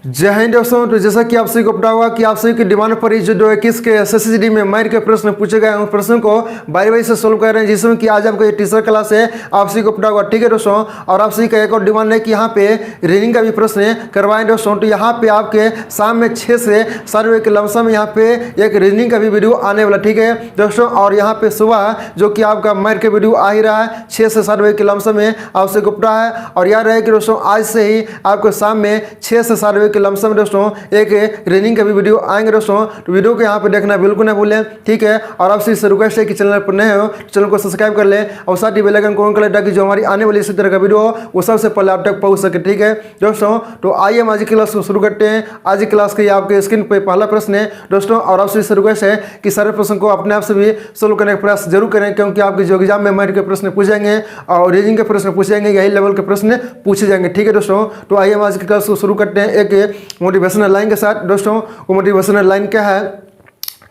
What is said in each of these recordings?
जय हिंद दोस्तों। तो जैसा कि आप सभी को पता होगा कि आप सभी की डिमांड पर ही जो 2021 के SSCD में मैथ के प्रश्न पूछे गए हैं, उन प्रश्नों को बारी बारी से सोल्व कर रहे हैं, जिसमें कि आज आपको ये टीचर क्लास है, आप सभी को पता होगा। ठीक है दोस्तों, और आप सभी का एक और डिमांड है कि यहाँ पे रीडिंग का भी प्रश्न करवाएं दोस्तों। तो यहाँ पे आपके शाम में 6 से 7 बजे के लमसम में यहाँ पे एक रीडिंग का भी वीडियो आने वाला। ठीक है दोस्तों, और यहाँ पे सुबह जो कि आपका मैथ का वीडियो आ ही रहा है 6 से 7 बजे के लमसम में, आप सभी को पता है। और याद रहे कि दोस्तों आज से ही आपको शाम में 6 से 7 बजे के लमसम में दोस्तों एक रीडिंग का भी वीडियो आएंगे दोस्तों। तो वीडियो को यहाँ पे देखना बिल्कुल ना भूलें। ठीक है, और आपसे इससे रिक्वेस्ट है कि चैनल पर नए हो तो चैनल को सब्सक्राइब कर लें और साथ ही बेल आइकन को ऑन कर लें, ताकि जो हमारी आने वाली इसी तरह का वीडियो हो वो सबसे पहले आप तक पहुँच सके। ठीक है दोस्तों, तो आइए हम आज की क्लास को शुरू करते हैं। आज की क्लास के आपके स्क्रीन पर पहला प्रश्न है दोस्तों, और आपसे इससे रिक्वेस्ट है कि सारे प्रश्न को अपने आप से भी सोल्व करने का प्रयास जरूर करें, क्योंकि आपके जो एग्जाम में मैथ के प्रश्न पूछे जाएंगे और रीडिंग के प्रश्न पूछे जाएंगे, यही लेवल के प्रश्न पूछे जाएंगे। ठीक है दोस्तों, तो आइए हम आज की क्लास को शुरू करते हैं एक मोटिवेशनल लाइन के साथ। दोस्तों वो मोटिवेशनल लाइन क्या है?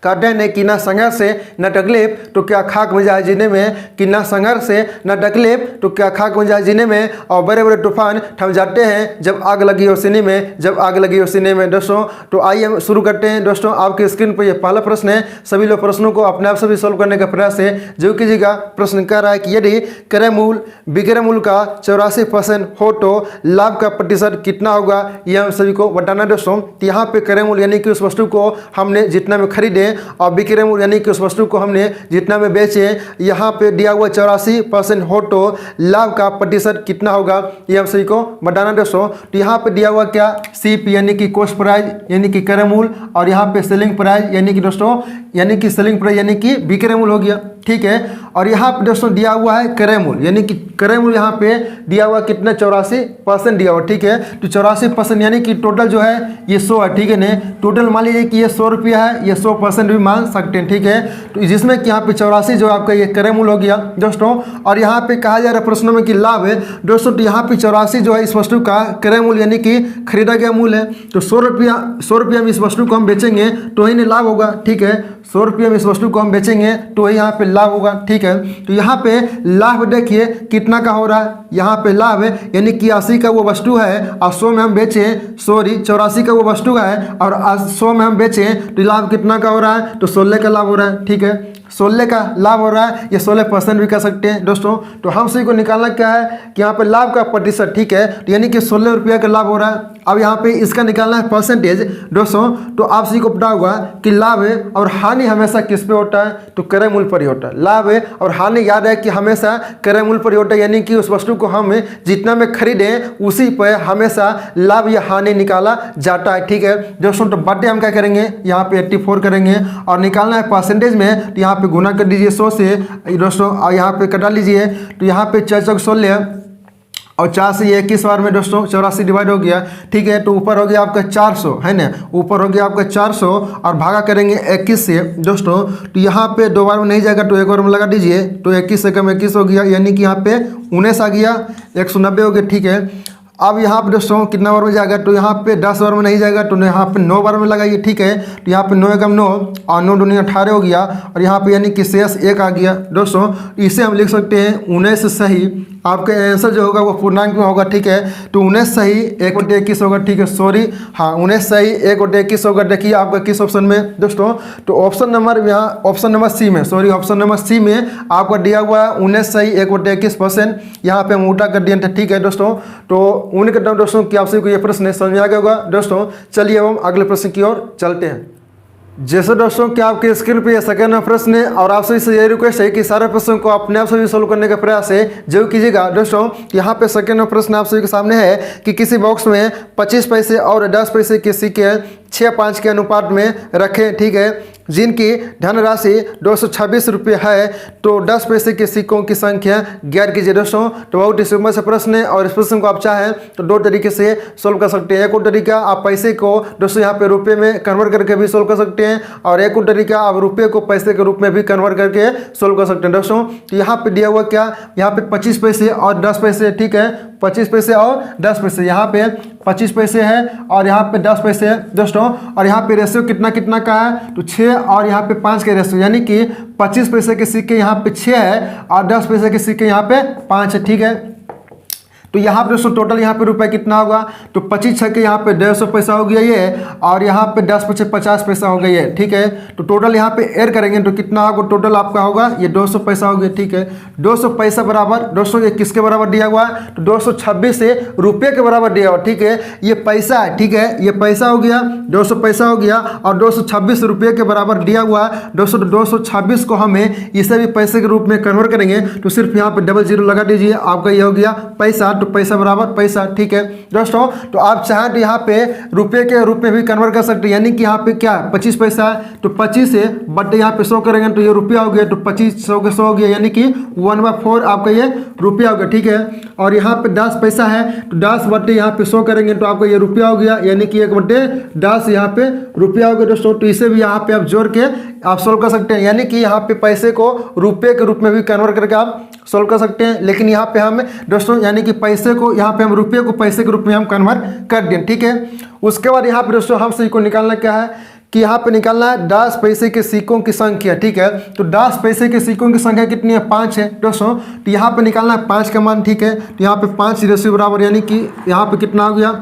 कहते हैं कि ना संघर्ष से न तकलीफ तो क्या खाक में जाए जीने में, कि ना संघर्ष से न तकलीफ तो क्या खाक में जाए जीने में, और बड़े बड़े तूफान थम जाते हैं जब आग लगी हो सीने में, जब आग लगी हो सीने में। दोस्तों तो आइए हम शुरू करते हैं। दोस्तों आपके स्क्रीन पर यह पहला प्रश्न है, सभी लोग प्रश्नों को अपने आप से भी सोल्व करने का प्रयास है जो कीजिएगा। प्रश्न कह रहा है कि यदि क्रय मूल विक्रय मूल्य का 84% हो तो लाभ का प्रतिशत कितना होगा, यह हम सभी को बताना। दोस्तों तो यहाँ पे क्रय मूल्य यानी कि उस वस्तु को हमने जितना में खरीदे और विक्रय मूल्य यानी कि उस वस्तु को हमने जितना में बेचे, यहाँ पे दिया हुआ 84% हो तो लाभ का प्रतिशत कितना होगा, ये हम सभी को बताना। दोस्तों तो यहाँ पे दिया हुआ क्या, CP यानी कि कॉस्ट प्राइस यानी कि क्रय मूल्य, और यहाँ पे सेलिंग प्राइस यानी कि दोस्तों यानी कि सेलिंग प्राइस यानी कि विक्रय मूल्य हो गया। ठीक है, और यहाँ पे दोस्तों दिया हुआ है क्रय मूल्य यानी कि क्रय मूल्य यहाँ पे दिया हुआ कितना 84% दिया हुआ। ठीक है, तो 84% यानी कि टोटल जो है ये 100 है। ठीक है ना, टोटल मान लीजिए कि ये 100 रुपया है, ये 100% भी मान सकते हैं। ठीक है, तो जिसमें कि यहाँ पे 84 जो आपका ये क्रय मूल्य हो गया दोस्तों। और यहाँ पे कहा जा रहा है प्रश्नों में कि लाभ है दोस्तों, तो यहाँ पे 84 जो है इस वस्तु का क्रय मूल्य यानी कि खरीदा गया मूल्य है। तो 100 रुपया में इस वस्तु को हम बेचेंगे तो ही लाभ होगा। ठीक है, 100 रुपये में इस वस्तु को हम बेचेंगे तो यहाँ पे लाभ होगा। ठीक है, तो यहाँ पे लाभ देखिए कितना का हो रहा है, यहाँ पे लाभ है यानी कि 80 का वो वस्तु है और 100 में हम बेचें, सॉरी 84 का वो वस्तु है और 100 में हम बेचें तो लाभ कितना का हो रहा है, तो 16 का लाभ हो रहा है। ठीक है, 16 का लाभ हो रहा है, ये 16% भी कर सकते हैं दोस्तों। तो हम सभी को निकालना क्या है कि यहाँ पे लाभ का प्रतिशत। ठीक है, तो यानी कि 16 रुपया का लाभ हो रहा है। अब यहाँ पे इसका निकालना है परसेंटेज दोस्तों। तो आप सभी को पता होगा कि लाभ है और हानि हमेशा किस पे होता है, तो क्रय मूल्य पर ही होता है। लाभ है और हानि याद है कि हमेशा क्रय मूल्य पर ही होता है, यानी कि उस वस्तु को हम जितना में खरीदें उसी पर हमेशा लाभ या हानि निकाला जाता है। ठीक है दोस्तों, तो बातें हम क्या करेंगे, यहाँ पे 84 करेंगे और निकालना है परसेंटेज में, तो यहाँ पे गुना कर दीजिए 100 से दोस्तों, और यहाँ पे कटा लीजिए। तो यहाँ पे 4 चौक 16 और 4 से 21 बार में दोस्तों 84 डिवाइड हो गया। ठीक है, तो ऊपर हो गया आपका 400 है ना, ऊपर हो गया आपका 400 और भागा करेंगे 21 से दोस्तों। तो यहाँ पे 2 बार में नहीं जाएगा तो 1 बार में लगा दीजिए, तो 21 से कम 21 हो गया, यानी कि यहाँ पे 19 आ गया, 190 हो गया। ठीक है, अब यहाँ पे दोस्तों कितना बार में जाएगा, तो यहाँ पे 10 बार में नहीं जाएगा तो यहाँ पे 9 बार में लगाइए। ठीक है, तो यहाँ पे 9 एकम 9 और 9 दूनी 18 हो गया, और यहाँ पे यानी कि शेष 1 आ गया दोस्तों। इसे हम लिख सकते हैं 19 सही, आपका आंसर जो होगा वो पूर्णांक में होगा। ठीक है, तो 19 सही 1/21 होगा। ठीक है, सॉरी हाँ 19 सही 1/21 होगा। देखिए आपका किस ऑप्शन में दोस्तों, तो ऑप्शन नंबर यहाँ ऑप्शन नंबर सी में, सॉरी ऑप्शन नंबर सी में आपका दिया हुआ है 19 सही 1/21%, यहाँ पे हम उल्टा कर दिए थे। ठीक है दोस्तों, तो उम्मीद करता हूँ दोस्तों कि आप सभी को ये प्रश्न समझ में आ गया होगा दोस्तों। चलिए अब हम अगले प्रश्न की ओर चलते हैं। जैसे दोस्तों कि आपके स्क्रीन पे ये सेकंड प्रश्न है, और आप सभी से ये रिक्वेस्ट है कि सारे प्रश्नों को अपने आप से भी सोल्व करने का प्रयास है जरूर कीजिएगा दोस्तों। यहाँ पे सेकंड प्रश्न आप सभी के सामने है कि किसी बॉक्स में 25 पैसे और 10 पैसे के सिक्के 6-5 के अनुपात में रखें। ठीक है, जिनकी धनराशि 226 रुपये है, तो 10 पैसे के सिक्कों की संख्या ज्ञात कीजिए दोस्तों। तो बहुत ही सिंपल सा प्रश्न है, और इस प्रश्न को आप चाहें तो 2 तरीके से सोल्व कर सकते हैं। एक और तरीका आप पैसे को दोस्तों यहाँ पे रुपये में कन्वर्ट करके भी सोल्व कर सकते हैं, और एक और तरीका आप रुपये को पैसे के रूप में भी कन्वर्ट करके सोल्व कर सकते हैं दोस्तों। तो यहाँ पे दिया हुआ क्या, यहाँ पे 25 पैसे और 10 पैसे। ठीक है, 25 पैसे और 10 पैसे, यहाँ पे 25 पैसे है और यहाँ पे 10 पैसे है दोस्तों। और यहाँ पे रेशियो कितना कितना का है, तो 6 और यहाँ पे 5 के रेशियो, यानी कि 25 पैसे के सिक्के यहाँ पे 6 है और 10 पैसे के सिक्के यहाँ पे 5 है। ठीक है, तो यहाँ पे दोस्तों टोटल यहाँ पे रुपये कितना होगा, तो 25 छक्के यहाँ पे 150 पैसा हो गया ये, और यहाँ पे 10 पचे 50 पैसा हो गया ये, ठीक है। तो टोटल यहाँ पे ऐड करेंगे तो कितना होगा, टोटल आपका होगा ये 200 पैसा हो गया, ठीक है। 200 पैसा बराबर दोस्तों ये किसके बराबर दिया हुआ है, तो 226 से रुपये के बराबर दिया हुआ, ठीक है। ये पैसा है, ठीक है, ये पैसा हो गया, 200 पैसा हो गया और 226 रुपये के बराबर दिया हुआ है। 226 को हमें इसे भी पैसे के रूप में कन्वर्ट करेंगे तो सिर्फ यहाँ पे डबल जीरो लगा दीजिए, आपका ये हो गया पैसा, तो पैसा बराबर पैसा, ठीक है दोस्तों। तो आप चाहें तो यहाँ पे रुपये के रूप में भी कन्वर्ट कर सकते हैं, यानी कि यहाँ पे क्या 25 पैसा है तो 25 से बटे यहाँ पे 100 करेंगे तो ये रुपया हो गया, तो 25 100 के 100 हो गया, यानी कि 1/4 आपका ये रुपया हो गया, ठीक है। और यहाँ पे 10 पैसा है तो 10 बटे यहाँ पे 100 करेंगे तो आपका ये रुपया हो गया, यानी कि 1/10 यहाँ पे रुपया हो गया दोस्तों। तो इसे भी यहाँ पे आप जोड़ के आप सोल्व कर सकते हैं, यानी कि यहाँ पे पैसे को रुपये के रूप में भी कन्वर्ट करके आप सोल्व कर सकते हैं। लेकिन यहाँ पे हम दोस्तों यानी कि पैसे को यहाँ पे हम रुपये को पैसे के रूप में हम कन्वर्ट कर दें, ठीक है। उसके बाद यहाँ पे दोस्तों हम सही को निकालना क्या है कि यहाँ पे निकालना है 10 पैसे के सिक्कों की संख्या, ठीक है। तो 10 पैसे के सिक्कों की संख्या कितनी है, 5 है दोस्तों। तो यहाँ पे निकालना है 5 का मान, ठीक है। तो यहाँ पे 5 रेशियो बराबर, यानी कि यहाँ पे कितना हो गया,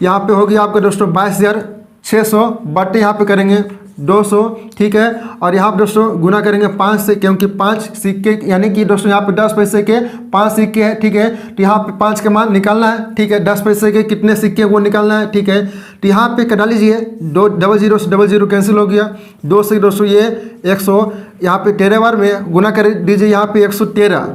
यहाँ पे हो गया आपका दोस्तों 22,600 बटे यहाँ पे करेंगे 200, ठीक है। और यहाँ पे दोस्तों गुना करेंगे 5 से, क्योंकि 5 सिक्के यानी कि दोस्तों यहाँ पे 10 पैसे के 5 सिक्के हैं, ठीक है। तो यहाँ पे 5 का मान निकालना है, ठीक है। 10 पैसे के कितने सिक्के वो निकालना है, ठीक है। तो यहाँ पे कटा लीजिए, 2 डबल जीरो से डबल जीरो कैंसिल हो गया, 2 से दोस्तों ये 100, यहाँ पे 13 बार में गुना कर दीजिए, यहाँ पे 113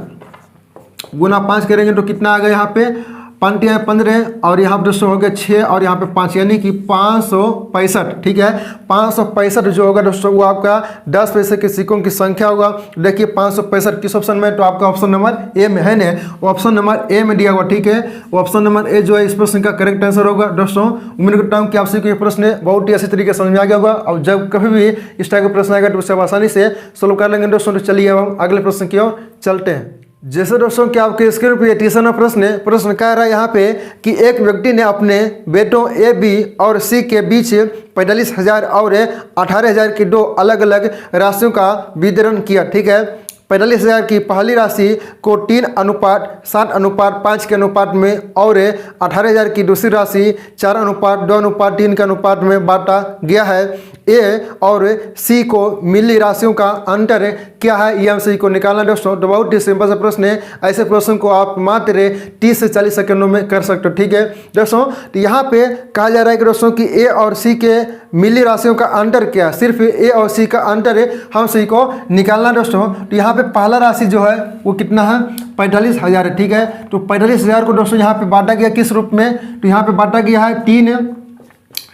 गुना 5 करेंगे तो कितना आ गया, यहाँ पे 5 या 15 और यहाँ पे दोस्तों हो गया 6 और यहाँ पे 5, यानी कि 565, ठीक है। 565 जो होगा दोस्तों वो आपका 10 पैसे के सिक्कों की संख्या होगा। देखिए 565 किस ऑप्शन में, तो आपका ऑप्शन नंबर ए में है ना, ऑप्शन नंबर ए में दिया हुआ, ठीक है। ऑप्शन नंबर ए जो है इस प्रश्न का करेक्ट आंसर होगा दोस्तों। उम्मीद करता हूँ कि आपसे ये प्रश्न बहुत ही अच्छी तरीके से समझ में आ गया होगा, और जब कभी भी इस टाइप का प्रश्न आएगा तो उसे आप आसानी से सोल्व कर लेंगे दोस्तों। तो चलिए अब हम अगले प्रश्न की ओर चलते हैं। जैसे दोस्तों कि आपके स्क्रीन पर तीसरा प्रश्न कह रहा है यहाँ पे कि एक व्यक्ति ने अपने बेटों ए, बी और सी के बीच 45,000 और 18,000 की 2 अलग अलग राशियों का वितरण किया, ठीक है। 45,000 की पहली राशि को 3:7:5 के अनुपात में और 18,000 की दूसरी राशि 4:2:3 के अनुपात में बांटा गया है। ए और सी को मिली राशियों का अंतर क्या है, ये हम सी को निकालना दोस्तों। तो बहुत ही सिंपल सा प्रश्न है, ऐसे प्रश्न को आप मात्र 30 से 40 सेकंडों में कर सकते हो, ठीक है दोस्तों। तो यहाँ पे कहा जा रहा है कि दोस्तों कि ए और सी के मिली राशियों का अंतर क्या है, सिर्फ ए और सी का अंतर हम सी को निकालना दोस्तों। तो यहाँ पे पहला राशि जो है वो कितना है, 45,000 है, ठीक है। तो 45,000 को दोस्तों यहाँ पे बांटा गया किस रूप में, तो यहाँ पे बांटा गया है 3,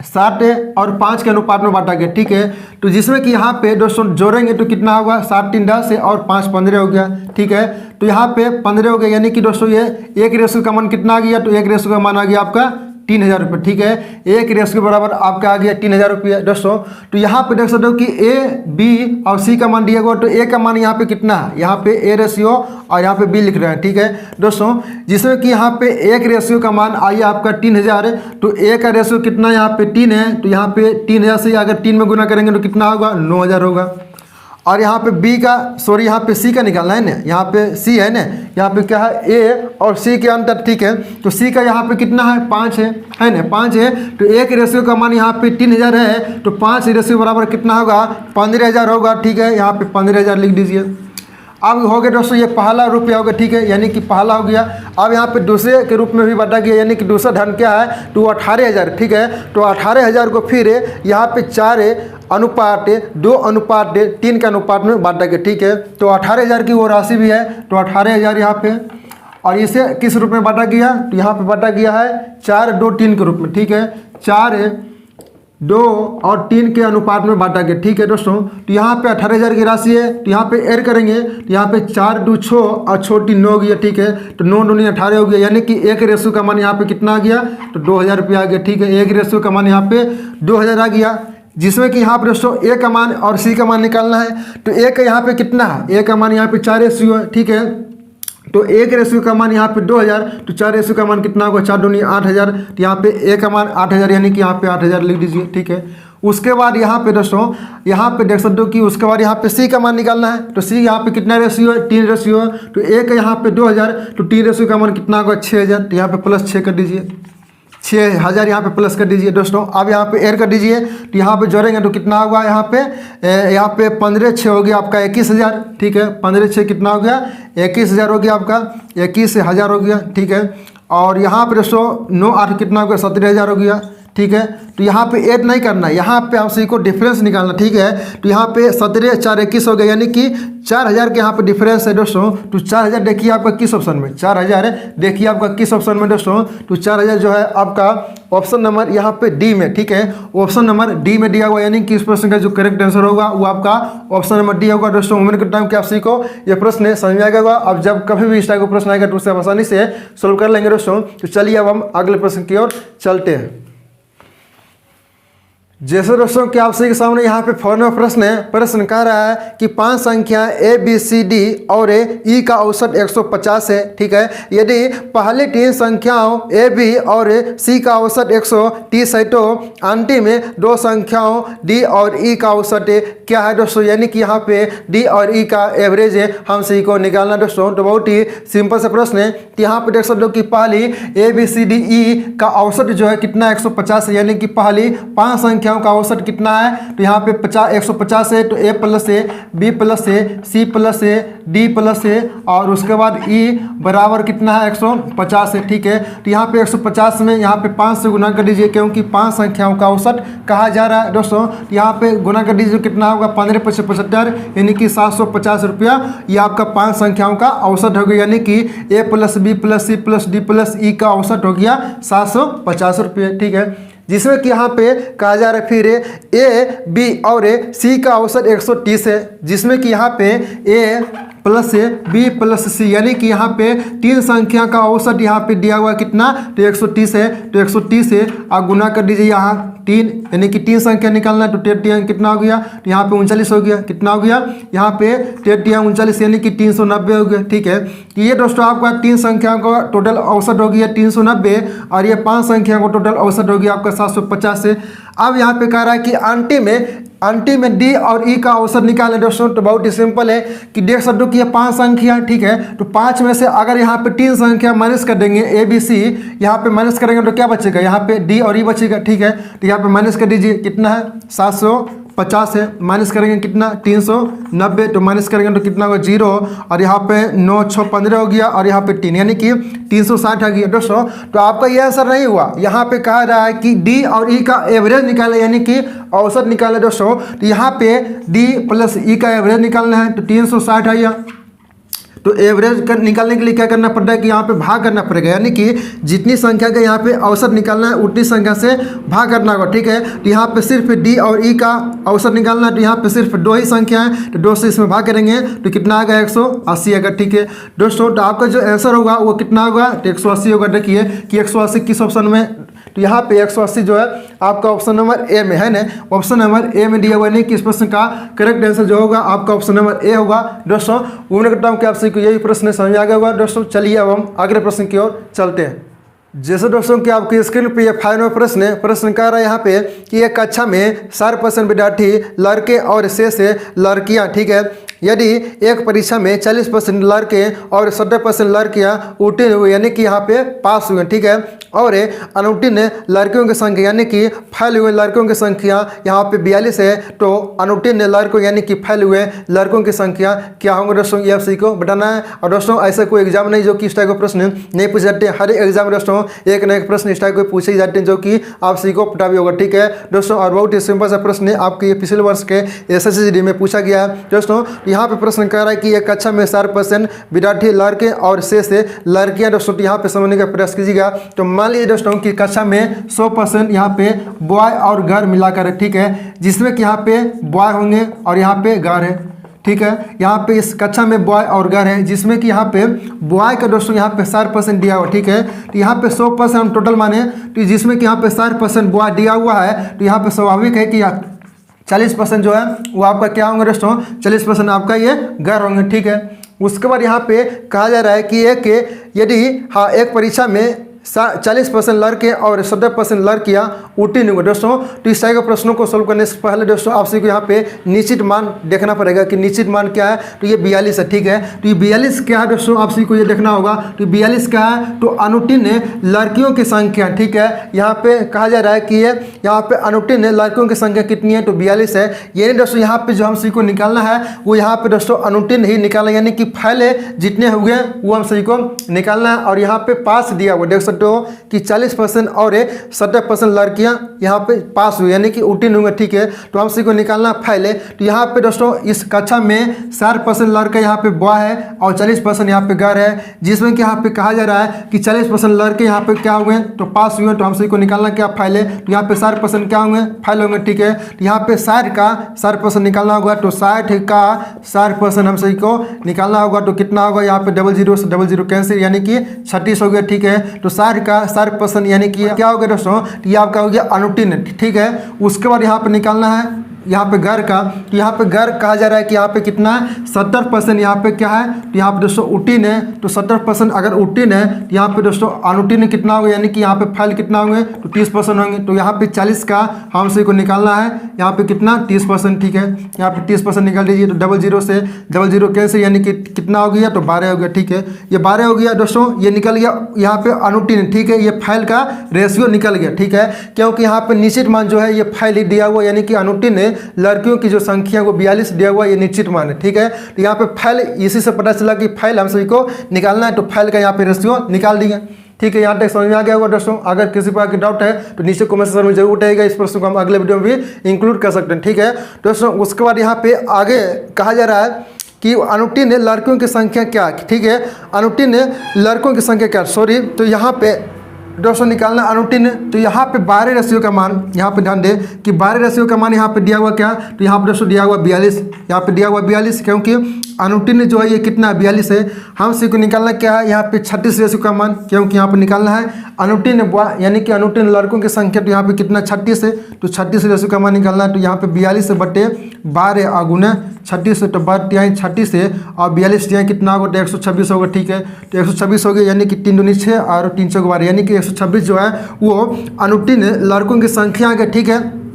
7 और 5 के अनुपात में बांटा गया, ठीक है। तो जिसमें कि यहाँ पे दोस्तों जोड़ेंगे तो कितना होगा, 7 3 10 और 5 15 हो गया, ठीक है। तो यहाँ पे 15 हो गया, यानी कि दोस्तों ये एक रेशियो का मान कितना आ गया, तो एक रेशियो का मान आ गया आपका 3,000 रुपये, ठीक है। एक रेशियो के बराबर आपका आ गया 3,000 रुपये दोस्तों। तो यहाँ पे देख सकते हो कि ए, बी और सी का मान दिया गया, तो ए का मान यहाँ पे कितना है, यहाँ पे ए रेशियो और यहाँ पे बी लिख रहे हैं, ठीक है दोस्तों। जिसमें कि यहाँ पे एक रेशियो का मान आइए आपका 3,000, तो ए का रेशियो कितना यहाँ पे 3 है, तो यहाँ पे 3,000 से अगर 3 में गुना करेंगे तो कितना होगा, 9,000 होगा। और यहाँ पे बी का यहाँ पे सी का निकालना है ना, यहाँ पे सी है ना, यहाँ पे क्या है ए और सी के अंतर, ठीक है। तो सी का यहाँ पे कितना है, 5 है ना, 5 है। तो एक रेशियो का मान यहाँ पे 3,000 है, तो 5 रेशियो बराबर कितना होगा, 15,000 होगा, ठीक है। यहाँ पे 15,000 लिख दीजिए। अब हो गया दोस्तों ये पहला रुपया हो गया, ठीक है, यानी कि पहला हो गया। अब यहाँ पे दूसरे के रूप में भी बांटा गया, यानी कि दूसरा धन क्या है, तो 18,000, ठीक है। तो 18,000 को फिर यहाँ पे 4:2:3 के अनुपात में बांटा गया, ठीक है। तो 18,000 की वो राशि भी है, तो 18,000 यहाँ पे, और इसे किस रूप में बांटा गया, तो यहाँ पे बांटा गया है 4:2:3 के रूप में, ठीक है। 4:2 और 3 के अनुपात में बांटा गया, ठीक है दोस्तों। तो यहाँ पे 18,000 की राशि है, तो यहाँ पे ऐड करेंगे, तो यहाँ पे 4 2 6 और 6 3 9 गया, ठीक है। तो 9 2 9 18 हो गया, यानी कि एक रेशियो का मान यहाँ पे कितना आ गया, तो 2,000 रुपया आ गया, ठीक है। एक रेशियो का मान यहाँ पे 2,000 आ गया। जिसमें कि यहाँ पे दोस्तों ए का मान और सी का मान निकालना है। तो ए का यहाँ पे कितना है, ए का मान यहाँ पे 4 रेशियो है, ठीक है। तो एक रेशियो का मान यहाँ पे 2,000, तो 4 रेशियो का मान कितना होगा, 4 दूनी 8,000। तो यहाँ पे ए का मान 8,000, यानी कि यहाँ पे 8,000 लिख दीजिए, ठीक है। उसके बाद यहाँ पे दोस्तों यहाँ पे देख सकते हो कि उसके बाद यहाँ पे सी का मान निकालना है। तो सी यहाँ पे कितना रेशियो है, 3 रेशियो है। तो एक यहाँ पे 2000, तो 3 रेशियो का मान कितना होगा 6000। तो यहाँ पे प्लस 6 कर दीजिए, 6000 यहाँ पे प्लस कर दीजिए दोस्तों। अब यहाँ पे ऐड कर दीजिए, तो यहाँ पे जोड़ेंगे तो कितना होगा यहाँ पे 15 6 हो गया आपका 21000। ठीक है, 15 6 कितना हो गया 21000 हो गया आपका, 21000 हो गया। ठीक है, और यहाँ पे दोस्तों 9 8 कितना हो गया 17000 हो गया। ठीक है, तो यहाँ पे ऐड नहीं करना, यहाँ पे हम सही को डिफरेंस निकालना। ठीक है, तो यहाँ पे 17 4 21 हो गया, यानी कि 4000 के यहाँ पे डिफरेंस है दोस्तों। तो 4000 देखिए आपका किस ऑप्शन में, 4000 देखिए आपका किस ऑप्शन में दोस्तों। तो 4000 जो है आपका ऑप्शन नंबर यहाँ पे डी में। ठीक है, ऑप्शन नंबर डी में दिया हुआ, यानी कि इस प्रश्न का जो करेक्ट आंसर होगा वो आपका ऑप्शन नंबर डी होगा दोस्तों। उम्मीद करता हूँ कि आप सही को ये प्रश्न समझ में आएगा। अब जब कभी भी इस टाइप का प्रश्न आएगा तो उसे आप आसानी से सोल्व कर लेंगे दोस्तों। तो चलिए अब हम अगले प्रश्न की ओर चलते हैं। जैसे दोस्तों कि आप सभी के सामने यहाँ पे फॉर्मूला प्रश्न है। प्रश्न कह रहा है कि 5 संख्या ए बी सी डी और ई का औसत 150 है। ठीक है, यदि पहले 3 संख्याओं ए बी और सी का औसत 130 है तो अंतिम में 2 संख्याओं डी और ई का औसत क्या है दोस्तों। यानी कि यहाँ पे डी और ई का एवरेज है हम सही को निकालना दोस्तों। तो बहुत ही सिंपल सा प्रश्न है। तो यहाँ पे देख सकते हो कि पहली A B C D E का औसत जो है कितना 150 है, यानी कि पहली 5 संख्या का औसत कितना है। तो यहाँ पे 150 है, तो ए प्लस है, बी प्लस है, सी प्लस है, डी प्लस है, और उसके बाद ई बराबर कितना है 150 है। ठीक है, तो यहाँ पे 150 में यहाँ पे 5 से गुना कर दीजिए, क्योंकि 5 संख्याओं का औसत कहा जा रहा है दोस्तों। तो यहाँ पे गुना कर दीजिए, कितना होगा 15 5 75, यानी कि 750 रुपया ये आपका 5 संख्याओं का औसत हो गया। यानी कि A plus B plus C plus D plus E का औसत हो गया 750 रुपये। ठीक है, जिसमें कि यहाँ पे कहा जा रहा है फिर ए बी और सी का औसत 130 है, जिसमें कि यहाँ पे ए प्लस बी प्लस सी, यानी कि यहाँ पे 3 संख्या का औसत यहाँ पे दिया हुआ कितना, तो 130 है। तो 130 है आप गुना कर दीजिए यहाँ 3, यानी कि 3 संख्या निकालना है। तो 3 कितना हो गया, तो यहाँ पे 39 हो गया। कितना हो गया यहाँ पे 3 39, यानी कि 390 हो गया। ठीक है, तो ये दोस्तों आपका 3 संख्या का टोटल औसत हो गया 390, और ये 5 संख्या का टोटल औसत हो गया आपका 750 से। अब यहाँ पे कह रहा है कि अंतिम में डी और ई का औसत निकालें दोस्तों। तो बहुत ही सिंपल है कि देख सकते हो कि ये 5 संख्या। ठीक है, तो 5 में से अगर यहाँ पे 3 संख्या माइनस कर देंगे ए बी सी, यहाँ पे माइनस करेंगे तो क्या बचेगा, यहाँ पे डी और ई बचेगा। ठीक है, तो यहाँ पे माइनस कर दीजिए, कितना है 750 है, माइनस करेंगे कितना 390, तो माइनस करेंगे तो कितना होगा 0, और यहाँ पे 9 6 15 हो गया, और यहाँ पे 3, यानी कि 360 आ गया दोस्तों। तो आपका ये आंसर नहीं हुआ। यहाँ पे कहा रहा है कि डी और ई का एवरेज निकाले, यानी कि औसत निकाले दोस्तों। तो यहाँ पे डी प्लस ई का एवरेज निकालना है, तो 360 आया। तो एवरेज निकालने के लिए क्या करना पड़ता है कि यहाँ पे भाग करना पड़ेगा, यानी कि जितनी संख्या का यहाँ पे औसत निकालना है उतनी संख्या से भाग करना होगा। ठीक है, तो यहाँ पे सिर्फ डी और ई का औसत निकालना है, तो यहाँ पे सिर्फ 2 ही संख्या है, तो 2 से इसमें भाग करेंगे तो कितना आएगा 180 आएगा। ठीक है दोस्तों, तो आपका जो आंसर होगा वो कितना होगा, तो 180 होगा। देखिए कि 180 किस ऑप्शन में, तो यहाँ पे 180 जो है आपका ऑप्शन नंबर ए में है ना, ऑप्शन नंबर ए में दिया हुआ नहीं कि इस प्रश्न का करेक्ट आंसर जो होगा आपका ऑप्शन नंबर ए होगा दोस्तों। उम्मीद करता हूँ कि आपसे यही प्रश्न समझ आ गया होगा दोस्तों। चलिए अब हम अगले प्रश्न की ओर चलते हैं। जैसे दोस्तों कि आपकी स्क्रीन पे ये 5 नंबर प्रश्न कह रहा है यहाँ पे कि एक कक्षा में 60% विद्यार्थी लड़के और शेष लड़कियाँ। ठीक है, यदि एक परीक्षा में 40% लड़के और 70% लड़कियां उत्तीर्ण हुए, यानी कि यहाँ पे पास हुए। ठीक है, और अनुत्तीर्ण लड़कियों की संख्या, यानी कि फेल हुए लड़कों की संख्या यहाँ पे 42 है। तो अनुत्तीर्ण लड़कों यानी कि फेल हुए लड़कों की संख्या क्या होंगे दोस्तों, ये आप सही को बताना है। और दोस्तों ऐसा कोई एग्जाम नहीं जो कि इस टाइप के प्रश्न नहीं पूछे जाते हैं। हर एक एग्जाम दोस्तों एक न एक प्रश्न इस टाइप के पूछे जाते हैं जो कि आप सही को पता भी होगा। ठीक है दोस्तों, और बहुत ही सिंपल सा प्रश्न आपके पिछले वर्ष के SSCD में पूछा गया है दोस्तों। यहाँ पे प्रश्न कह रहा है कि एक कक्षा में 60% विद्यार्थी लड़के और शेष लड़कियां दोस्तों। यहाँ पे समझने का प्रयास कीजिएगा। तो मान लीजिए दोस्तों कि कक्षा में 100% यहाँ पे बॉय और गर्ल मिलाकर, ठीक है, जिसमें कि यहाँ पे बॉय होंगे और यहाँ पे गर्ल है। ठीक है, यहाँ पे इस कक्षा में बॉय और गर्ल है, जिसमें कि यहाँ पे बॉय का दोस्तों यहाँ पे 60% दिया हुआ। ठीक है, तो यहाँ पे 100% हम टोटल माने, तो जिसमें कि यहाँ पे 60% बॉय दिया हुआ है, तो यहाँ पे स्वाभाविक है कि 40% जो है वो आपका क्या होंगे दोस्तों, 40% आपका ये गर्ल होंगे। ठीक है, उसके बाद यहाँ पे कहा जा रहा है कि यदि एक परीक्षा में 40% लड़के और 70% लड़कियां उत्तीर्ण हुए दोस्तों। तो इस तरह के प्रश्नों को सोल्व करने से पहले दोस्तों आप सभी को यहाँ पे निश्चित मान देखना पड़ेगा कि निश्चित मान क्या है। तो ये 42 है, ठीक है। तो ये 42 क्या है दोस्तों, आप सभी को ये देखना होगा। तो 42 क्या है, तो अनुत्तीर्ण लड़कियों की संख्या, ठीक है। यहाँ पे कहा जा रहा है कि ये यहाँ पे अनुत्तीर्ण लड़कियों की संख्या कितनी है, तो 42 है। ये दोस्तों यहाँ पे जो हम सभी को निकालना है वो यहाँ पे दोस्तों अनुत्तीर्ण ही निकालना, यानी कि फैले जितने हुए वो हम सभी को निकालना है। और यहाँ पे पास दिया हुआ देख सकते हो कि 40% और 70% लड़कियां यहाँ पे पास हुई, यानी कि उत्तीर्ण हुए, ठीक है। तो हम सभी को निकालना फैले। तो यहाँ पे दोस्तों इस कक्षा में 60% लड़का यहाँ पे बॉय है और 40% यहाँ पे गर्ल है, जिसमें कि यहाँ पे कहा जा रहा है कि 40% लड़के यहाँ पे क्या हुए, तो पास हुए। तो हम सभी को निकालना क्या फैले। तो यहाँ पे 60% क्या होंगे, फैल होंगे, ठीक है। तो यहाँ पे 60 का 60% निकालना होगा, तो 60 का 60% हम सभी को निकालना होगा। तो कितना होगा, यहाँ पे 00 से 00 कैंसिल, यानी कि 36 हो गया, ठीक है। तो 60 का 60% यानी कि क्या हो गया दोस्तों, ये आपका हो गया अनुत्तीर्ण, ठीक है। उसके बाद यहाँ पे निकालना है यहाँ पे घर का। तो यहाँ पे घर कहा जा रहा है कि यहाँ पे कितना है, 70% यहाँ पे क्या है, तो यहाँ पे दोस्तों उत्तीर्ण है। तो 70% अगर उत्तीर्ण है तो यहाँ पे दोस्तों अनुत्तीर्ण कितना होगा, यानी कि यहाँ पे फैल कितना होंगे, तो 30% होंगे। तो यहाँ पे 40 का हम सभी को निकालना है, यहाँ पे कितना 30%, ठीक है। यहाँ पे 30% निकाल दीजिए। तो 00 से 00 कैसे, यानी कि कितना हो गया, तो 12 हो गया, ठीक है। ये 12 हो गया दोस्तों, ये निकल गया यहाँ पे अनुत्तीर्ण, ठीक है। ये फैल का रेशियो निकल गया, ठीक है, क्योंकि यहाँ पे निश्चित मान जो है ये फैल ही दिया हुआ, यानी कि अनुत्तीर्ण लड़कियों की जो संख्या वो 42 दिया हुआ, ये निश्चित मान है, ठीक है। तो यहाँ पे फैल, इसी से पता चला कि फैल हम सभी को निकालना है। तो फैल का यहाँ पे रेशियो निकाल दिया, ठीक है। यहाँ तक समझ में आ गया होगा दोस्तों। अगर किसी प्रकार की डाउट है तो नीचे कमेंट सेक्शन में जरूर उठाइएगा। इस प्रश्न को हम अगले वीडियो में भी इंक्लूड कर सकते हैं, ठीक है दोस्तों। उसके बाद यहाँ पे आगे कहा जा रहा है कि अनुत्तीर्ण लड़कियों की संख्या क्या, ठीक है। अनुत्तीर्ण लड़कों की संख्या क्या, सॉरी। तो यहाँ पे दोस्तों निकालना अनुत्तीर्ण। तो यहाँ पे 12 रेशियो का मान, यहाँ पे ध्यान दें कि 12 रेशियो का मान यहाँ पे दिया हुआ क्या, तो यहाँ पे दोस्तों दिया हुआ 42, यहाँ पे दिया हुआ 42, क्योंकि अनुत्तीर्ण जो है ये कितना 42 है। हम सभी को निकालना क्या है, यहाँ पे 36 रेशियो का मान, क्योंकि यहाँ पे निकालना है अनुत्तीर्ण यानी कि अनुत्तीर्ण लड़कों की संख्या। तो यहाँ पे कितना 36 है, तो 36 रेशियो का मान निकालना है। तो यहाँ पे 42 बटे 12 अगुना 36 है, तो 36 है और 42 यहाँ कितना होगा, तो 126 होगा, ठीक है। तो 126 हो गया, यानी कि 3 दूनी 6 और 3 चौक 12, यानी कि 126 जो है वो अनुत्तीर्ण लड़कों की संख्या आ गया, ठीक है।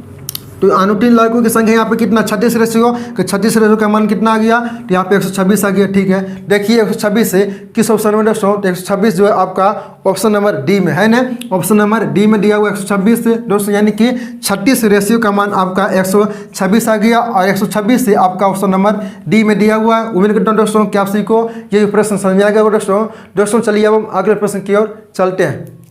तो अनुत्तीर्ण लड़कों की संख्या यहाँ पे कितना 36 रेशियो, तो 36 रेशियो का मान कितना आ गया, तो यहाँ पे 126 आ गया, ठीक है। देखिए 126 से किस ऑप्शन में दोस्तों, तो 126 जो है आपका ऑप्शन नंबर डी में है ना। ऑप्शन नंबर डी में दिया हुआ 126 से दोस्तों, यानी कि 36 रेशियो का मान आपका 126 आ गया और 126 से आपका ऑप्शन नंबर डी में दिया हुआ है। उम्मीद करता हूँ दोस्तों कि आप सभी को ये प्रश्न समझ में आ गया दोस्तों। चलिए अब हम अगले प्रश्न की ओर चलते हैं।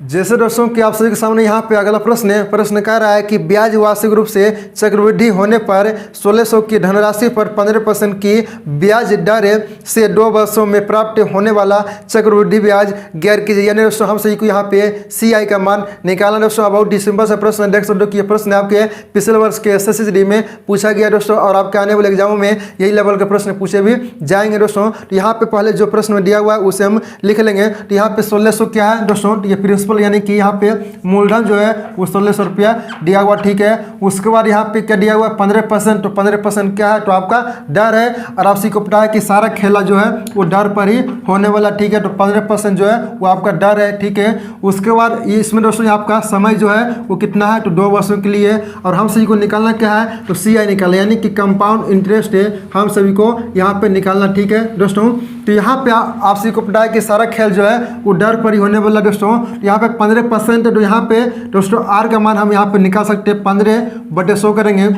जैसे दोस्तों कि आप सभी के सामने यहाँ पे अगला प्रश्न कह रहा है कि ब्याज वार्षिक रूप से चक्रवृद्धि होने पर 1600 की धनराशि पर 15% की ब्याज दर से 2 वर्षों में प्राप्त होने वाला चक्रवृद्धि ब्याज गैर कीजिए। यानी दोस्तों हम सभी को यहाँ पे CI का मान निकालना दोस्तों। अबाउट दिसंबर से प्रश्न देख सकते हो कि ये प्रश्न आपके पिछले वर्ष के SSCD में पूछा गया दोस्तों, और आपके आने वाले एग्जामों में यही लेवल के प्रश्न पूछे भी जाएंगे दोस्तों। तो यहाँ पे पहले जो प्रश्न दिया हुआ है उसे हम लिख लेंगे। तो यहाँ पे 1600 क्या है दोस्तों, तो ये प्रिंसिपल यानी कि यहाँ पे मूलधन जो है वो 1600 रुपया दिया हुआ, ठीक है। उसके बाद यहाँ पे क्या दिया हुआ है 15%। तो 15% क्या है, तो आपका दर है, और आप सभी को पता है कि सारा खेला जो है वो दर पर ही होने वाला, ठीक है। तो 15% जो है वो आपका दर है, ठीक है। उसके बाद इसमें दोस्तों आपका समय जो है वो कितना है, तो 2 वर्षों के लिए। और हम सभी को निकालना क्या है, तो CI निकालना, यानी कि कंपाउंड इंटरेस्ट है हम सभी को यहाँ पे निकालना, ठीक है दोस्तों। तो यहाँ पे आप सभी को पता है कि सारा खेल जो है वो दर पर ही होने वाला दोस्तों। यहाँ पे 15%, तो यहाँ पे दोस्तों R का मान हम यहाँ पे निकाल सकते हैं 15/100 करेंगे।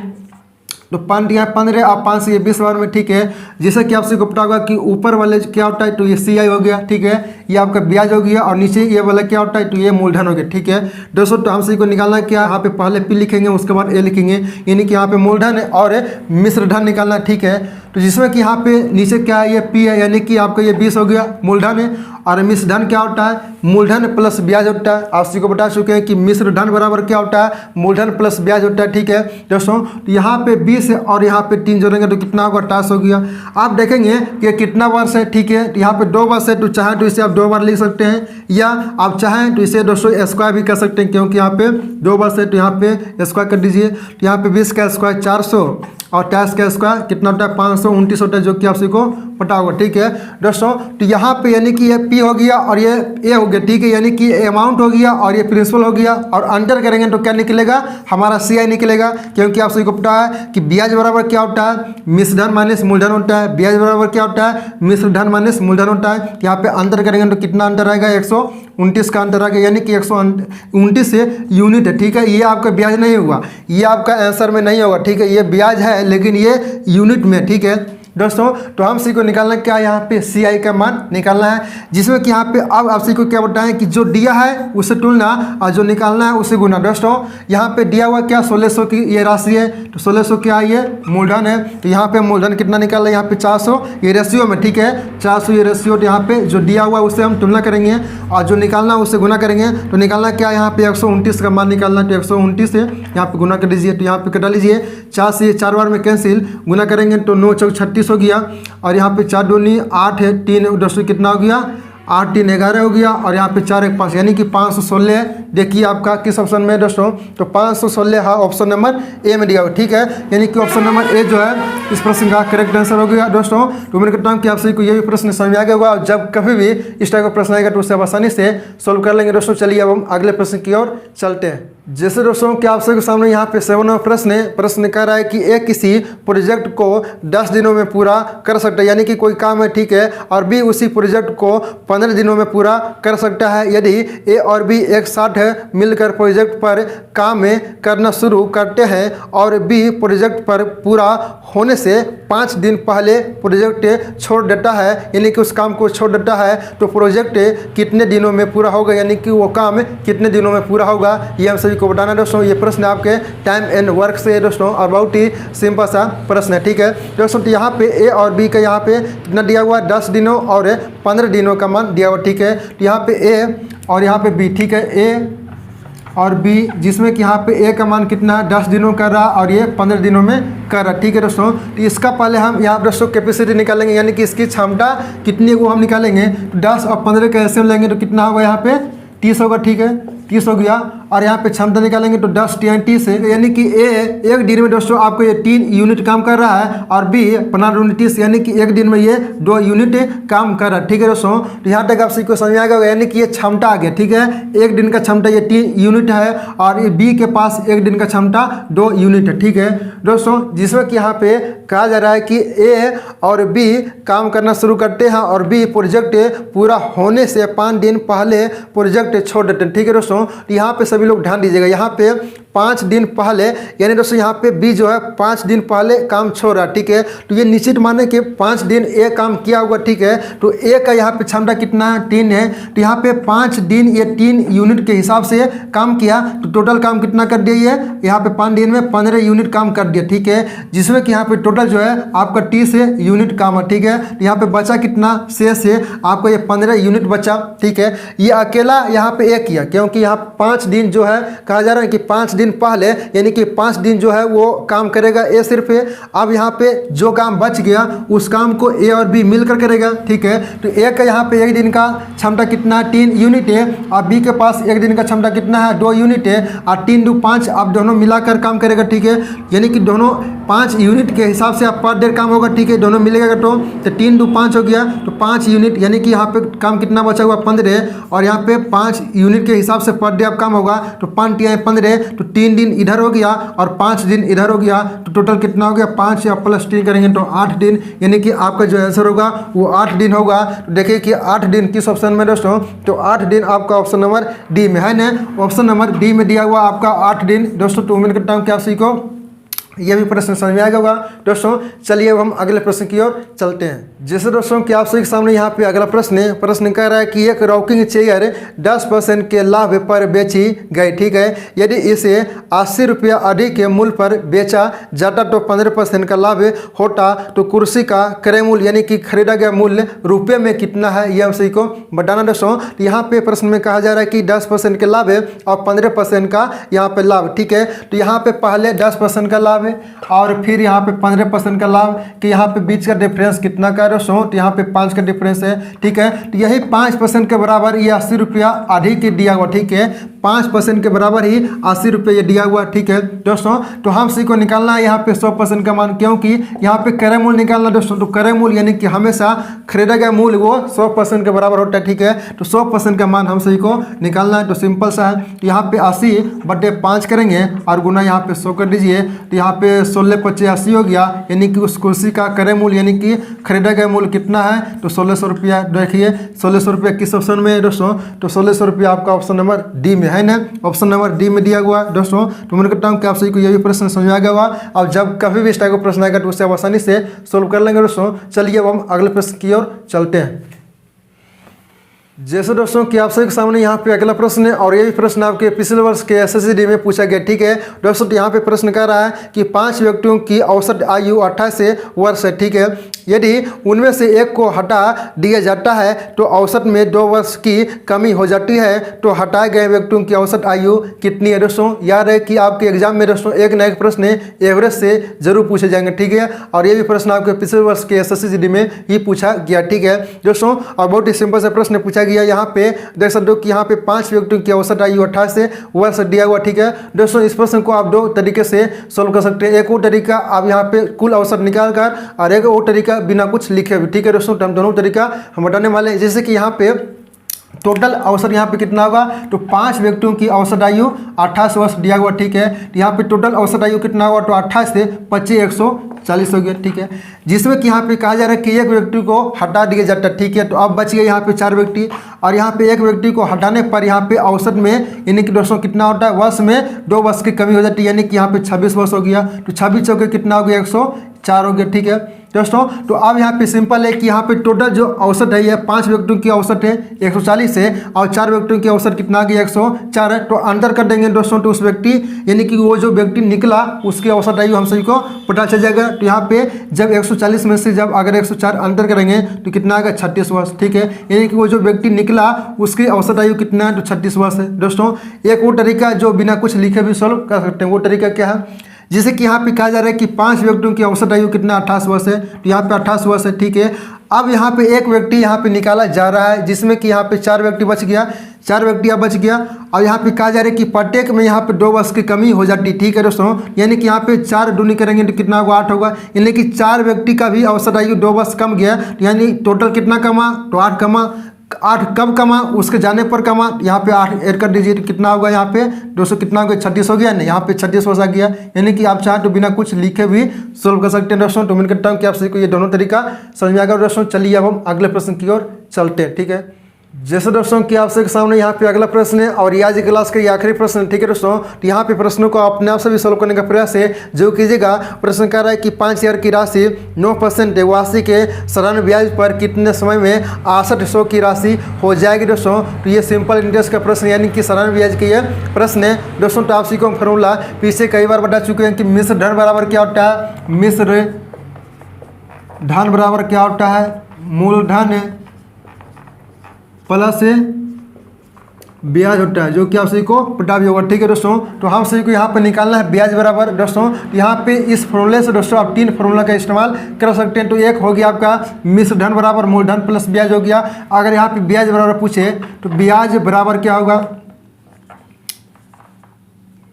तो 15 आप 5 से 20 बार में, ठीक है। जैसे कि आप सभी को पता होगा कि ऊपर वाले क्या होता है, तो ये CI हो गया, ठीक है। ये आपका ब्याज हो गया, और नीचे ये वाला क्या होता है, तो ये मूलधन हो गया, ठीक है दोस्तों। तो हम सभी को निकालना क्या, यहाँ पे पहले P लिखेंगे, उसके बाद A लिखेंगे, यानी कि यहाँ पे मूलधन है और मिश्र धन निकालना, ठीक है। तो जिसमें कि यहाँ पे नीचे क्या है, ये P है, यानी कि आपका ये 20 हो गया मूलधन है, और मिश्र धन क्या होता है, मूलधन प्लस ब्याज होता है। आप सभी को बता चुके हैं कि मिश्र धन बराबर क्या होता है, मूलधन प्लस ब्याज होता है, ठीक है दोस्तों। तो यहाँ पे 20 है और यहाँ पे 3 जोड़ेंगे तो कितना होगा, 28 हो गया। आप देखेंगे कि कितना वर्ष है, ठीक है। तो यहाँ पे 2 वर्ष है, तो चाहे तो इसे आप 2 बार लिख सकते हैं, या आप चाहें तो इसे दोस्तों स्क्वायर भी कर सकते हैं, क्योंकि यहाँ पे 2 वर्ष है, तो यहाँ पे स्क्वायर कर दीजिए। तो यहाँ पे 20 का स्क्वायर 400 और टैक्स का इसका कितना होता है 529 होता है, जो कि आप सभी को पता होगा। ठीक है दोस्तों, तो यहाँ पे यानी कि ये पी हो गया और ये ए हो गया। ठीक है, यानी कि अमाउंट हो गया और ये प्रिंसिपल हो गया, और अंडर करेंगे तो क्या निकलेगा, हमारा CI निकलेगा। क्योंकि आप सभी को पता है कि ब्याज बराबर क्या होता है, मिश्रधन माइनस मूलधन होता है। ब्याज बराबर क्या होता है, मिश्रधन माइनस मूलधन होता है। यहाँ पे अंतर करेंगे तो कितना अंतर आएगा, 129 का अंतर आ गया, यानी कि 129 से यूनिट है। ठीक है, ये आपका ब्याज नहीं हुआ, ये आपका आंसर में नहीं होगा। ठीक है, ये ब्याज है लेकिन ये यूनिट में। ठीक है दोस्तों, तो हम सी को निकालना क्या, यहाँ पे CI का मान निकालना है, जिसमें कि यहाँ पे अब आप सी को क्या बताएं कि जो दिया है उसे तुलना और जो निकालना है उसे गुना। दोस्तों यहाँ पे दिया हुआ क्या 1600 की ये राशि है, तो 1600 क्या है, ये मूलधन है। तो यहाँ पे मूलधन कितना निकालना है, यहाँ पे 400, ये रेशियो में। ठीक है, 400 ये रेशियो, तो यहाँ पे जो दिया हुआ उसे हम तुलना करेंगे और जो निकालना है उसे गुना करेंगे। तो निकालना क्या, यहाँ पे 129 का मान निकालना है, तो 129 से यहाँ पे गुना कर दीजिए। तो यहाँ पे कटा लीजिए, 4 से 4 बार में कैंसिल, गुना करेंगे तो 9 चौक 36 हो गया, और यहाँ पे 4 दूनी 8 है, 3 दोस्तों कितना हो गया, 8 3 11 हो गया, और यहाँ पे 4 1 5, यानी कि 516। देखिए आपका किस ऑप्शन में है दोस्तों, तो 516 हाँ ऑप्शन नंबर ए में दिया हुआ। ठीक है, यानी कि ऑप्शन नंबर ए जो है इस प्रश्न का करेक्ट आंसर हो गया। दोस्तों तो उम्मीद करता हूँ कि आप सभी को ये भी प्रश्न समझ आ गया होगा, और जब कभी भी इस टाइप का प्रश्न आएगा तो उसे आप आसानी से सोल्व कर लेंगे। दोस्तों चलिए अब हम अगले प्रश्न की ओर चलते हैं। जैसे दोस्तों कि आप सबके सामने यहाँ पे 7वां प्रश्न कह रहा है कि ए किसी प्रोजेक्ट को 10 दिनों में पूरा कर सकता है, यानी कि कोई काम है। ठीक है, और बी उसी प्रोजेक्ट को 15 दिनों में पूरा कर सकता है। यदि ए और बी एक साथ मिलकर प्रोजेक्ट पर काम करना शुरू करते हैं और बी प्रोजेक्ट पर पूरा होने से 5 दिन पहले प्रोजेक्ट छोड़ देता है, यानी कि उस काम को छोड़ देता है, तो प्रोजेक्ट कितने दिनों में पूरा होगा, यानी कि वो काम कितने दिनों में पूरा होगा, ये हम सभी को बताना है। दोस्तों ये प्रश्न आपके टाइम एंड वर्क से है दोस्तों, और बहुत ही सिंपल सा प्रश्न है। ठीक है दोस्तों, तो यहाँ पे ए और बी का यहाँ पे कितना दिया हुआ है, 10 दिनों और 15 दिनों का मान दिया हुआ। ठीक है, तो यहाँ पे ए और यहाँ पे बी। ठीक है, ए और बी, जिसमें कि यहाँ पे ए का मान कितना है, 10 दिनों कर रहा और ये 15 दिनों में कर रहा। ठीक है दोस्तों, तो इसका पहले हम यहाँ दोस्तों कैपेसिटी निकालेंगे, यानी कि इसकी क्षमता कितनी है वो हम निकालेंगे। तो 10 और 15 का एलसीएम लेंगे तो कितना होगा, यहाँ पे 30 होगा। ठीक है, 30 हो गया, और यहाँ पे क्षमता निकालेंगे तो 10 × 30 है, यानी कि ए एक दिन में दोस्तों आपको ये 3 यूनिट काम कर रहा है, और बी 15 × 30, यानी कि एक दिन में ये 2 यूनिट काम कर रहा है। ठीक है दोस्तों, तो यहाँ तक आप सभी को समझ आएगा, यानी कि ये क्षमता आ गया। ठीक है, एक दिन का क्षमता ये 3 यूनिट है, और ये बी के पास एक दिन का क्षमता 2 यूनिट है। ठीक है दोस्तों, जिसमें कि यहाँ पे कहा जा रहा है कि ए और बी काम करना शुरू करते हैं और बी प्रोजेक्ट पूरा होने से 5 दिन पहले प्रोजेक्ट छोड़ देते हैं। ठीक है दोस्तों, तो यहाँ पे सभी लोग ध्यान दीजिएगा, यहाँ पे 5 दिन पहले, यानी दोस्तों यहाँ पे बी जो है 5 दिन पहले काम छोड़ रहा है। ठीक है, तो ये निश्चित माने कि 5 दिन ए काम किया होगा। ठीक है, तो ए का यहाँ पे क्षमता कितना है, 3 है, तो यहाँ पे 5 दिन ये 3 यूनिट के हिसाब से काम किया, तो टोटल काम कितना कर दिया, ये यहाँ पे 5 दिन में 15 यूनिट काम कर दिया। ठीक है, जिसमें कि यहाँ पे टोटल जो है आपका 30 यूनिट काम है। ठीक है, तो यहाँ पे बचा कितना, शेष है आपको ये 15 यूनिट बचा। ठीक है, ये अकेला यहाँ पे ए किया, क्योंकि यहाँ 5 दिन जो है कहा जा रहा है कि 5 दिन पहले, यानी कि 5 दिन जो है वो काम करेगा ए सिर्फ है। अब यहाँ पे जो काम बच गया उस काम को ए और बी मिलकर करेगा। ठीक है, तो ए का यहाँ पे एक दिन का क्षमता कितना है, 3 यूनिट है, और बी के पास एक दिन का क्षमता कितना है, 2 यूनिट है, और 3 2 5 अब दोनों मिलाकर काम करेगा। ठीक है, यानी कि दोनों 5 यूनिट के हिसाब से आप पर डे काम होगा। ठीक है, दोनों मिलेगा तो 3 2 5 हो गया, तो 5 यूनिट, यानी कि यहाँ पे काम कितना बचा हुआ, 15, और यहाँ पे 5 यूनिट के हिसाब से पर डे आप काम होगा, तो 5 × 15, तो 3 दिन इधर हो गया और 5 दिन इधर हो गया, तो टोटल कितना हो गया, 5 या +3 करेंगे तो 8 दिन, यानी कि आपका जो आंसर होगा वो 8 दिन होगा। तो देखिए कि 8 दिन किस ऑप्शन में दोस्तों, तो 8 दिन आपका ऑप्शन नंबर डी में है ना, ऑप्शन नंबर डी में दिया हुआ आपका 8 दिन दोस्तों। तो उम्मीद करता हूँ कि आप सभी को यह भी प्रश्न समझ में आ गया होगा। दोस्तों चलिए अब हम अगले प्रश्न की ओर चलते हैं। जैसे दोस्तों कि आप सभी के सामने यहाँ पे अगला प्रश्न कह रहा है कि एक रॉकिंग चेयर 10% के लाभ पर बेची गई। ठीक है, यदि इसे 80 रुपया अधिक के मूल्य पर बेचा जाता तो 15% का लाभ होता, तो कुर्सी का क्रय मूल्य यानी कि खरीदा गया मूल्य रुपये में कितना है, यह हम सभी को बताना। दोस्तों यहाँ पे प्रश्न में कहा जा रहा है कि 10% के लाभ है और 15% का यहाँ पे लाभ। ठीक है, तो यहाँ पे पहले 10% का लाभ और फिर यहाँ पे 15% का लाभ, कि यहाँ पे बीच का डिफरेंस कितना का दोस्तों, तो यहाँ पे 5 का डिफरेंस है। ठीक है, तो यही 5% के बराबर ये 80 रुपया अधिक दिया हुआ। ठीक है, 5% के बराबर ही 80 रुपये ये दिया हुआ, ठीक है दोस्तों। तो हम सभी को निकालना है यहाँ पे 100% का मान, क्योंकि यहाँ पे क्रय मूल्य निकालना दोस्तों। तो क्रय मूल्य यानी कि हमेशा खरीदा गया मूल्य वो 100% के बराबर होता है, ठीक है। तो 100% का मान हम सभी को निकालना है। तो सिंपल सा है, तो यहाँ पे 80/5 करेंगे और गुना यहाँ पे 100 कर दीजिए। तो यहाँ पे 16×5 80 हो गया, यानी कि उस कुर्सी का क्रय मूल्य यानी कि खरीदा गया मूल्य कितना है, तो 1600 रुपया। देखिए 1600 रुपया किस ऑप्शन में है दोस्तों, तो 1600 रुपया आपका ऑप्शन नंबर डी में है ना, ऑप्शन नंबर डी में दिया हुआ है दोस्तों। तो मैं कहता हूँ कि आप सभी को यह भी प्रश्न समझ आ गया होगा। अब जब कभी भी इस टाइप का प्रश्न आएगा तो उससे आप आसानी से सोल्व कर लेंगे दोस्तों। चलिए अब हम अगले प्रश्न की ओर चलते हैं। जैसे दोस्तों कि आप सभी के सामने यहाँ पे अगला प्रश्न है, और ये भी प्रश्न आपके पिछले वर्ष के SSCD में पूछा गया, ठीक है दोस्तों। तो यहाँ पे प्रश्न कह रहा है कि 5 व्यक्तियों की औसत आयु 28 वर्ष है, ठीक है। यदि उनमें से एक को हटा दिया जाता है तो औसत में 2 वर्ष की कमी हो जाती है, तो हटाए गए व्यक्तियों की औसत आयु कितनी है दोस्तों। याद है कि आपके एग्जाम में दोस्तों एक न एक प्रश्न एवरेज से जरूर पूछे जाएंगे, ठीक है। और ये भी प्रश्न आपके पिछले वर्ष के SSCD में ही पूछा गया, ठीक है दोस्तों। और बहुत ही सिंपल से प्रश्न पूछा गया, यहाँ पे देख सकते हो कि यहाँ पे 5 व्यक्तियों की औसत आयु 28 वर्ष दिया हुआ, ठीक है दोस्तों। इस प्रश्न को आप 2 तरीके से सोल्व कर सकते हैं। एक वो तरीका आप यहाँ पे कुल औसत निकाल कर, और एक वो तरीका बिना कुछ लिखे भी, ठीक है दोस्तों। तो हम दोनों तरीका हम बताने वाले हैं। जैसे कि यहाँ पे टोटल औसत यहाँ पे कितना होगा, तो 5 व्यक्तियों की औसत आयु 28 वर्ष दिया हुआ, ठीक है। तो यहाँ पे टोटल औसत आयु कितना होगा, तो 28 से 25 140 हो गया, ठीक है। जिसमें कि यहाँ पे कहा जा रहा है कि एक व्यक्ति को हटा दिया जाता है, ठीक है। तो अब बच गए यहाँ पे 4 व्यक्ति, और यहाँ पे एक व्यक्ति को हटाने पर यहाँ पे औसत में यानी कि दोस्तों कितना होता है, वर्ष में 2 वर्ष की कमी हो जाती है, यानी कि यहाँ पे 26 वर्ष हो गया। तो 26 चौके कितना हो गया, 104 हो गया, ठीक है दोस्तों। तो अब यहाँ पे सिंपल है कि यहाँ पे टोटल जो औसत है, ये 5 व्यक्तियों की औसत है 140 है, और 4 व्यक्तियों की औसत कितना आ गया, 104 है। तो अंतर कर देंगे दोस्तों, तो उस व्यक्ति यानी कि वो जो व्यक्ति निकला उसकी औसत आयु हम सभी को पता चल जाएगा। तो यहाँ पे जब 140 में से जब अगर 104 अंतर करेंगे तो कितना आएगा, 36 वर्ष, ठीक है। यानी कि वो जो व्यक्ति निकला उसकी औसत आयु कितना है, तो 36 वर्ष है दोस्तों। एक वो तरीका जो बिना कुछ लिखे भी सोल्व कर सकते हैं, वो तरीका क्या है, जैसे कि यहाँ पे कहा जा रहा है कि 5 व्यक्तियों की औसत आयु कितना 28 वर्ष है, तो यहाँ पे 28 वर्ष है, ठीक है। अब यहाँ पे एक व्यक्ति यहाँ पे निकाला जा रहा है, जिसमें कि यहाँ पे 4 व्यक्ति बच गया, 4 व्यक्ति अब बच गया। और यहाँ पे कहा जा रहा है कि प्रत्येक में यहाँ पे 2 वर्ष की कमी हो जाती है, ठीक है दोस्तों। यानी कि यहाँ पे 4 दूनी करेंगे तो कितना होगा, 8 होगा। यानी कि 4 व्यक्ति का भी औसत आयु 2 वर्ष कम गया, यानी टोटल कितना कमा, तो 8 कमा। 8 कब कमा, उसके जाने पर कमा। यहाँ पे 8 ऐड कर दीजिए तो कितना होगा, यहाँ पे 200 कितना हो गया, 36 हो गया ना, यहाँ पे 36 वर्ष आ गया। यानी कि आप चाहें तो बिना कुछ लिखे भी सोल्व कर सकते हैं दोस्तों। तो मैं कहता हूँ कि आप सभी को ये दोनों तरीका समझ में आ गया दोस्तों। चलिए अब हम अगले प्रश्न की ओर चलते हैं, ठीक है। जैसे दोस्तों कि आप सबके सामने यहाँ पे अगला प्रश्न है, और ये आज की क्लास का ये आखिरी प्रश्न है, ठीक है दोस्तों। तो यहाँ पे प्रश्नों को अपने आप से भी सोल्व करने का प्रयास है जो कीजिएगा। प्रश्न कर रहा है कि 5000 की राशि 9% वार्षिक के साधारण ब्याज पर कितने समय में 6800 की राशि हो जाएगी दोस्तों। तो ये सिंपल इंटरेस्ट का प्रश्न यानी कि साधारण ब्याज के ये प्रश्न है दोस्तों। तो आप सभी को फॉर्मूला पीछे कई बार बता चुके हैं कि मिश्र धन बराबर क्या होता है, मिश्र धन बराबर क्या होता है, मूलधन प्लस ब्याज होता है, जो कि आप सभी को पता भी होगा, ठीक है दोस्तों। तो हम सभी को यहाँ पे निकालना है ब्याज बराबर दोस्तों। यहाँ पे इस फॉर्मूले से दोस्तों आप 3 फॉर्मूला का इस्तेमाल कर सकते हैं। तो एक हो गया आपका मिश्र धन बराबर मूलधन प्लस ब्याज हो गया। अगर यहाँ पे ब्याज बराबर पूछे तो ब्याज बराबर क्या होगा,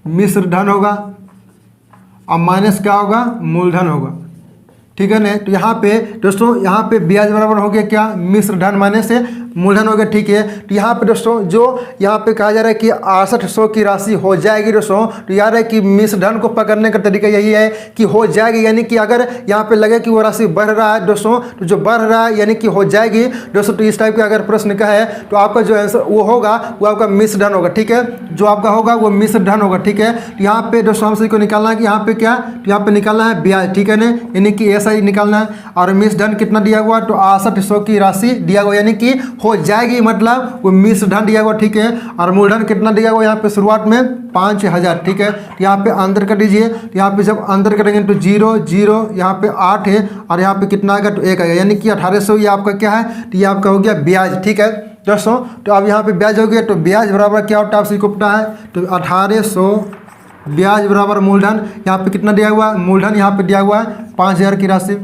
मिश्र धन होगा, और माइनस क्या होगा, मूलधन होगा, ठीक है ना। तो यहाँ पे दोस्तों यहाँ पे ब्याज बराबर हो गया क्या, मिश्र धन माइनस से मूलधन हो गया, ठीक है। तो यहाँ पे दोस्तों जो यहाँ पे कहा जा रहा है कि 6800 की राशि हो जाएगी दोस्तों। तो याद है कि मिश्र धन को पकड़ने का तरीका यही है कि हो जाएगी, यानी कि अगर यहाँ पे लगे कि वो राशि बढ़ रहा है दोस्तों, तो जो बढ़ रहा है यानी कि हो जाएगी दोस्तों। तो इस टाइप का अगर प्रश्न का है तो आपका जो आंसर वो होगा वो आपका मिश्र धन होगा, ठीक है। जो आपका होगा वो मिश्र धन होगा, ठीक है। तो यहाँ पे दोस्तों हम सभी को निकालना है कि यहाँ पे क्या, तो यहाँ पे निकालना है ब्याज, ठीक है ना, यानी कि ऐसा ही निकालना है। और मिश्र धन कितना दिया हुआ, तो 6800 की राशि दिया हुआ, यानी कि हो जाएगी, मतलब वो मिश्र धन दिया हुआ, ठीक है। और मूलधन कितना दिया हुआ यहाँ पे शुरुआत में 5000, ठीक है। यहाँ पे अंतर कर दीजिए। यहाँ पे जब अंतर करेंगे तो 0 0 यहाँ पे 8 है, और यहाँ पे कितना आएगा, तो 1 आएगा, यानी कि 1800 ये आपका क्या है, तो ये आपका हो गया ब्याज, ठीक है दोस्तों। तो अब यहाँ पे ब्याज हो गया, तो ब्याज बराबर क्या होता है आप सभी को पता है, तो 1800 ब्याज बराबर मूलधन, यहाँ पे कितना दिया हुआ है, मूलधन यहाँ पे दिया हुआ है 5000 की राशि,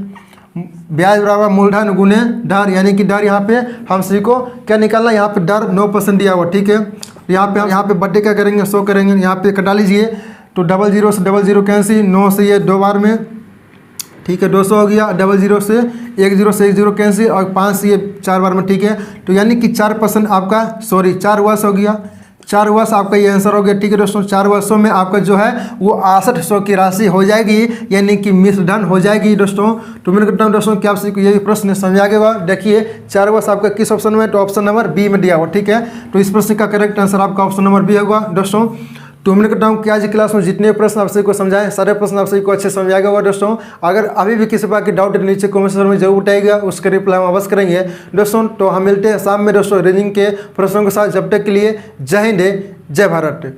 ब्याज बराबर मूलधन गुने दर, यानी कि दर यहाँ पे हम सभी को क्या निकालना है, यहाँ पे दर 9% दिया हुआ, ठीक है। तो यहाँ पे बर्थडे क्या करेंगे, 100 करेंगे, यहाँ पे कटा लीजिए। तो 00 से 00 कैंसिल, 9 से ये 2 बार में, ठीक है, 200 हो गया। 00 से 10 से 10 कैंसिल, और 5 से ये 4 बार में, ठीक है। तो यानी कि 4% आपका, सॉरी 4 वर्ष हो गया, 4 वर्ष आपका ये आंसर हो गया, ठीक है दोस्तों। 4 वर्षों में आपका जो है वो 6800 की राशि हो जाएगी, यानी कि मिस डन हो जाएगी दोस्तों। तो मैंने कहता हूँ दोस्तों कि आपसे ये प्रश्न समझ आ गया। देखिए 4 वर्ष आपका किस ऑप्शन में, तो ऑप्शन नंबर बी में दिया हुआ, ठीक है। तो इस प्रश्न का करेक्ट आंसर आपका ऑप्शन नंबर बी होगा दोस्तों। तो मैंने कहता हूँ कि आज की क्लास में जितने प्रश्न आपसे को समझाएं, सारे प्रश्न आपसे को अच्छे समझ आएगा दोस्तों। अगर अभी भी किसी बात की डाउट है नीचे कमेंट सेक्शन में जरूर उठाएगा, उसका रिप्लाई हम अवश्य करेंगे दोस्तों। तो हम मिलते हैं शाम में दोस्तों रीजनिंग के प्रश्नों के साथ। जब तक के लिए जय हिंद, जय भारत।